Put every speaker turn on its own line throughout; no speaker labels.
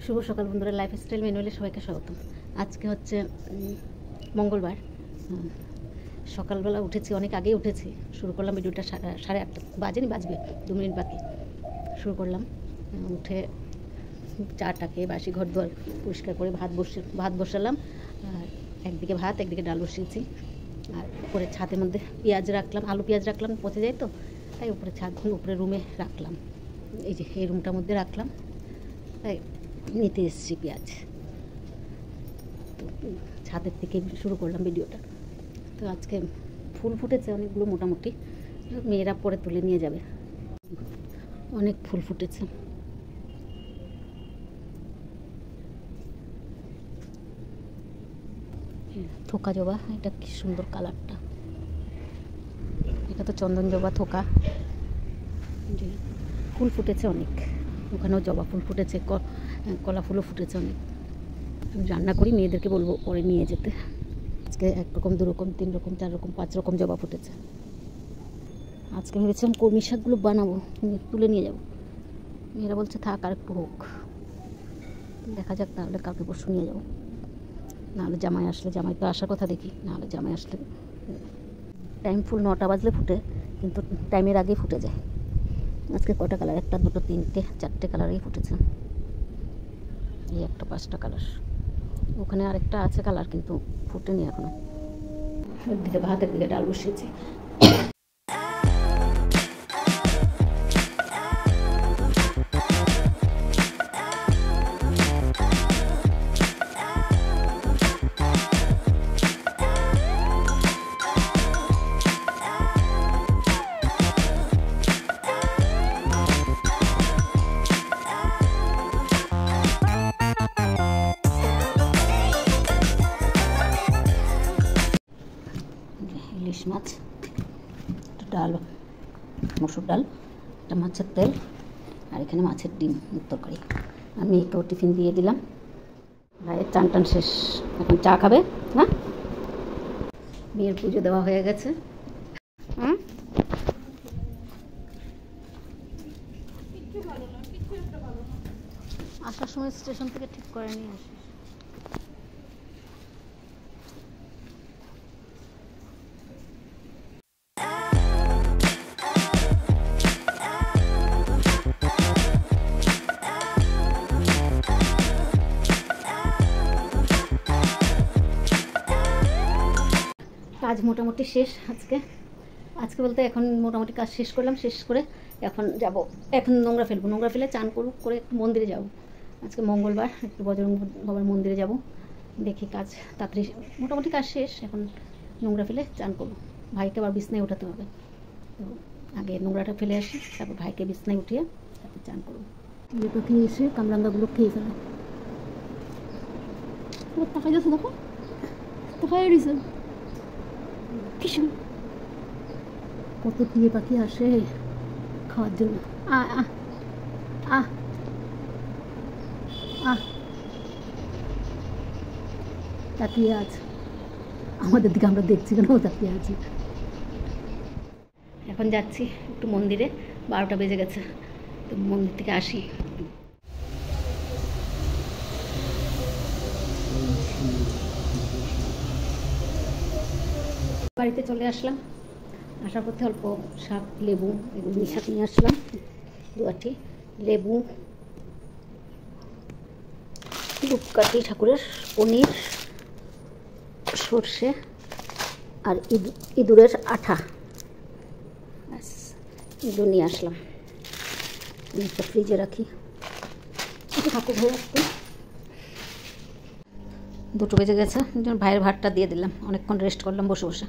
শুভ সকাল বন্ধুরা, লাইফস্টাইল ম্যানুয়ালে সবাইকে স্বাগতম। আজকে হচ্ছে মঙ্গলবার। সকালবেলা উঠেছি, অনেক আগেই উঠেছি। শুরু করলাম ভিডিওটা 8:30 বাজেনি, বাজবে 2 মিনিট বাকি। শুরু করলাম, উঠে চাটাকে বাসি ঘর দুয়ার পরিষ্কার করে ভাত বসালাম। আর একদিকে ভাত, একদিকে ডাল বসিয়েছি। আর উপরে ছাদের মধ্যে পেঁয়াজ রাখলাম, আলু পেঁয়াজ রাখলাম, পচে যায় তো, তাই উপরে উপরে রুমে রাখলাম। এই যে এই রুমটার মধ্যে রাখলাম, তাই নিতে এসেছি পেঁয়াজ। তো ছাদের থেকে শুরু করলাম ভিডিওটা। তো আজকে ফুল ফুটেছে অনেকগুলো, মোটামুটি মেয়েরা পরে তুলে নিয়ে যাবে। অনেক ফুল ফুটেছে। থোকা জবা, এটা কি সুন্দর কালারটা। এটা তো চন্দন জবা থোকা। ফুল ফুটেছে অনেক, ওখানেও জবা ফুল ফুটেছে, কলা ফুলও ফুটেছে অনেক। আমি রান্না করি, মেয়েদেরকে বলবো পরে নিয়ে যেতে। আজকে 1 রকম, 2 রকম, 3 রকম, 4 রকম, 5 রকম জবা ফুটেছে। আজকে ভেবেছিলাম কলমি শাকগুলো বানাবো, তুলে নিয়ে যাবো। মেয়েরা বলছে থাক আর একটু হোক, দেখা যাক, তাহলে কালকে পরশু নিয়ে যাবো। নাহলে জামাই আসলে, জামাই তো আসার কথা দেখি, নাহলে জামাই আসলে। টাইম ফুল 9টা বাজলে ফুটে, কিন্তু টাইমের আগেই ফুটে যায়। আজকে কটা কালার, 1, 2, 3, 4টে কালারেই ফুটেছে। এই একটা 5টা কালার, ওখানে আরেকটা আছে কালার, কিন্তু ফুটেনি এখনো। একদিকে ভাত, একদিকে ডাল বসিয়েছি। ইলিশ মাছ, ডাল, মসুর ডাল, একটা মাছের তেল, আর এখানে মাছের ডিম তরকারি। আমি একটু টিফিন দিয়ে দিলাম। ভাইয়ের চান টান শেষ, এখন চা খাবে না। মেয়ের পুজো দেওয়া হয়ে গেছে। আসার সময় স্টেশন থেকে ঠিক করে নিয়ে আসি। কাজ মোটামুটি শেষ আজকে বলতে এখন মোটামুটি কাজ শেষ করলাম। শেষ করে এখন যাব, এখন নোংরা ফেলবো, নোংরা ফেলে চান করে একটু মন্দিরে যাব। আজকে মঙ্গলবার, একটু বজরং বাবার মন্দিরে যাব। দেখি কাজ তাড়াতাড়ি, মোটামুটি কাজ শেষ। এখন নোংরা ফেলে চান করবো, ভাইকে আবার বিছনায় উঠাতে হবে। তো আগে নোংরাটা ফেলে আসি, তারপর ভাইকে বিছনায় উঠিয়ে তারপর চান করবো। যে পাখি এসে কামরাঙ্গাগুলো খেয়ে ফেলে। তাকাই যাচ্ছে, দেখো তাকাই দিছে কত টিয়ে পাখি আসে খাওয়ার জন্য। তাকিয়ে আছে আমাদের দিকে, আমরা দেখছি কেন তাকিয়ে আছি। এখন যাচ্ছি একটু মন্দিরে, 12টা বেজে গেছে, তো মন্দির থেকে আসি। বাড়িতে চলে আসলাম। আসার পথে অল্প শাক, লেবু, এগুলো শাক নিয়ে আসলাম, 2 আটি লেবু, ধূপকাঠি ঠাকুরের, পনির, সর্ষে, আর ইঁদুরের আঠা, ব্যাস এগুলো নিয়ে আসলাম। একটা ফ্রিজে রাখি, একটু ঠাকুর হয়ে আসতে। 2টো বেজে গেছে, ভাইয়ের ভাতটা দিয়ে দিলাম। অনেকক্ষণ রেস্ট করলাম বসে বসে।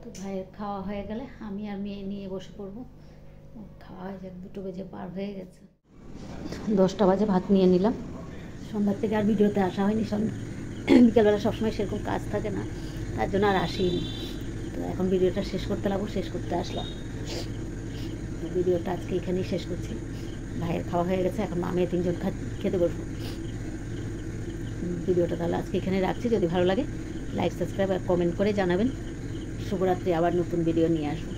তো ভাইয়ের খাওয়া হয়ে গেলে আমি আর মেয়ে নিয়ে বসে পড়বো। খাওয়া হয়ে যাক, 2টো বেজে পার হয়ে গেছে। 10টা বাজে ভাত নিয়ে নিলাম। সন্ধ্যার থেকে আর ভিডিওতে আসা হয়নি। বিকেলবেলা সবসময় সেরকম কাজ থাকে না, তার জন্য আর আসিনি। তো এখন ভিডিওটা শেষ করতে লাগবো, শেষ করতে আসলাম। ভিডিওটা আজকে এখানেই শেষ করছি। ভাইয়ের খাওয়া হয়ে গেছে, এখন মেয়ে 3জন খেতে বসবো। ভিডিওটা তাহলে আজকে এখানে রাখছি। যদি ভালো লাগে লাইক, সাবস্ক্রাইব আর কমেন্ট করে জানাবেন। শুভরাত্রি, আবার নতুন ভিডিও নিয়ে আসবো।